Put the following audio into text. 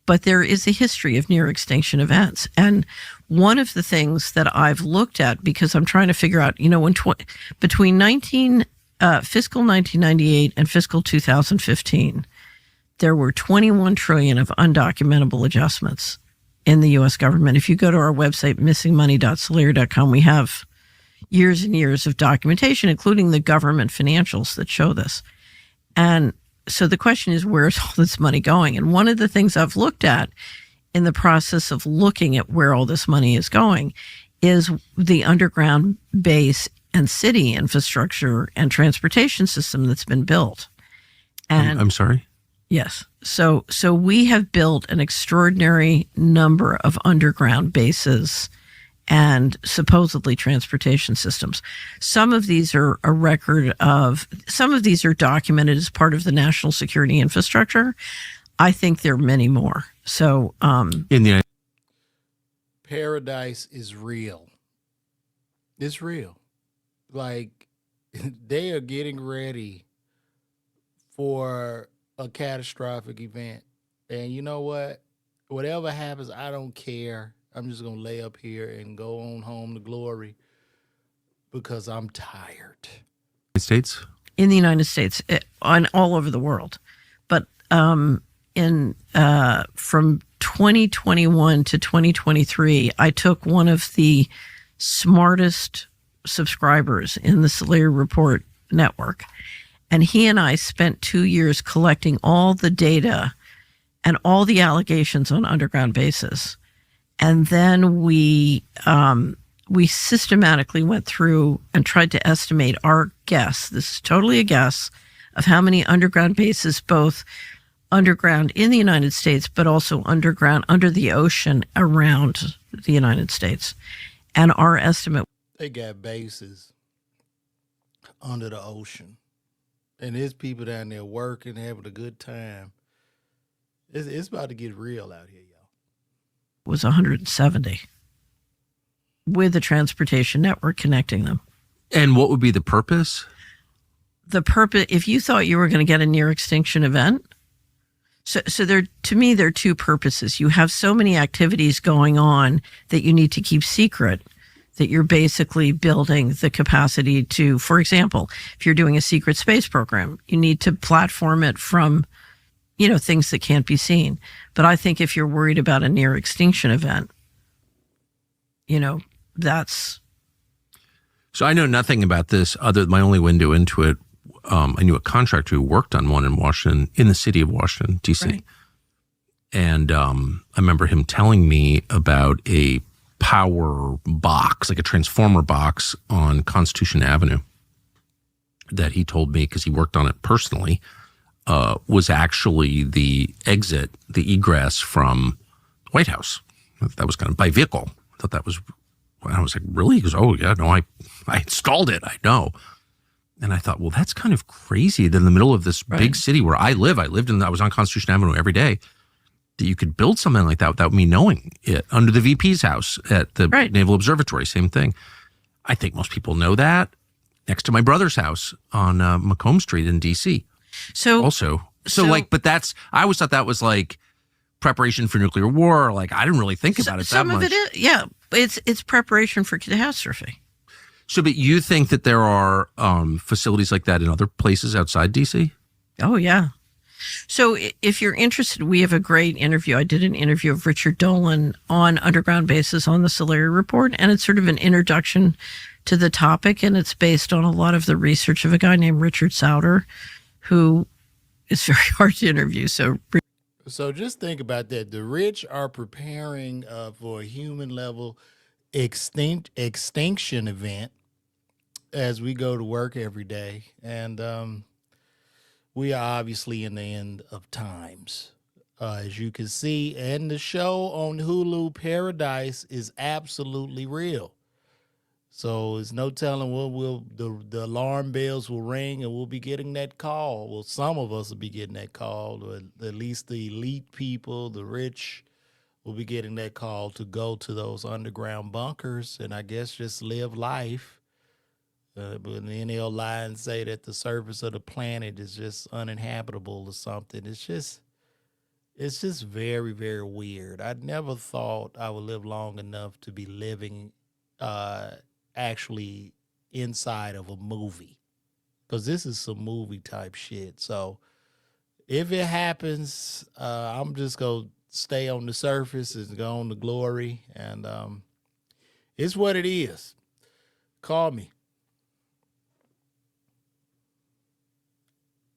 But there is a history of near extinction events. And one of the things that I've looked at, because I'm trying to figure out, between fiscal 1998 and fiscal 2015, there were 21 trillion of undocumentable adjustments in the U.S. government. If you go to our website, missingmoney.solera.com, we have years and years of documentation, including the government financials that show this. And so the question is, where's all this money going? And one of the things I've looked at in the process of looking at where all this money is going is the underground base and city infrastructure and transportation system that's been built. And I'm sorry? Yes. So we have built an extraordinary number of underground bases and supposedly transportation systems. Some of these are some of these are documented as part of the national security infrastructure. I think there are many more. So, in the paradise is real. It's real. Like, they are getting ready for a catastrophic event. And you know what? Whatever happens, I don't care. I'm just going to lay up here and go on home to glory because I'm tired. States? In the United States, on all over the world. But from 2021 to 2023, I took one of the smartest subscribers in the Solera Report network, and he and I spent 2 years collecting all the data and all the allegations on underground bases. And then we systematically went through and tried to estimate our guess. This is totally a guess of how many underground bases, both underground in the United States, but also underground under the ocean around the United States. And our estimate. They got bases under the ocean. And there's people down there working, having a good time. It's about to get real out here, y'all. Was 170 with the transportation network connecting them. And what would be the purpose? The purpose, if you thought you were going to get a near extinction event, so to me, there are two purposes. You have so many activities going on that you need to keep secret that you're basically building the capacity to, for example, if you're doing a secret space program, you need to platform it from things that can't be seen. But I think if you're worried about a near extinction event, that's. So I know nothing about this other than my only window into it. I knew a contractor who worked on one in Washington, in the city of Washington, D.C. Right. And I remember him telling me about a power box, like a transformer box on Constitution Avenue that he told me, because he worked on it personally, was actually the exit, the egress from the White House. That was kind of by vehicle. I thought that was, I was like, really? He goes, oh yeah, no, I installed it. I know. And I thought, well, that's kind of crazy that in the middle of this big city where I was on Constitution Avenue every day, that you could build something like that without me knowing it. Under the VP's house at the Naval Observatory, same thing. I think most people know that. Next to my brother's house on Macomb Street in D.C. But I always thought that was like preparation for nuclear war. Like, I didn't really think about it that much. Some of it is, it's preparation for catastrophe. So, but you think that there are facilities like that in other places outside D.C.? Oh, yeah. So if you're interested, we have a great interview. I did an interview of Richard Dolan on underground bases on the Solera Report, and it's sort of an introduction to the topic, and it's based on a lot of the research of a guy named Richard Sauter, who is very hard to interview. So just think about that. The rich are preparing for a human level extinction event as we go to work every day. And we are obviously in the end of times. As you can see, and the show on Hulu, Paradise, is absolutely real. So there's no telling what the alarm bells will ring and we'll be getting that call. Well, some of us will be getting that call, or at least the elite people, the rich, will be getting that call to go to those underground bunkers and I guess just live life. But then they'll lie and say that the surface of the planet is just uninhabitable or something. It's just, it's just very, very weird. I never thought I would live long enough to be living uh actually inside of a movie. Because this is some movie type shit. So if it happens, I'm just gonna stay on the surface and go on to glory. And it's what it is. Call me.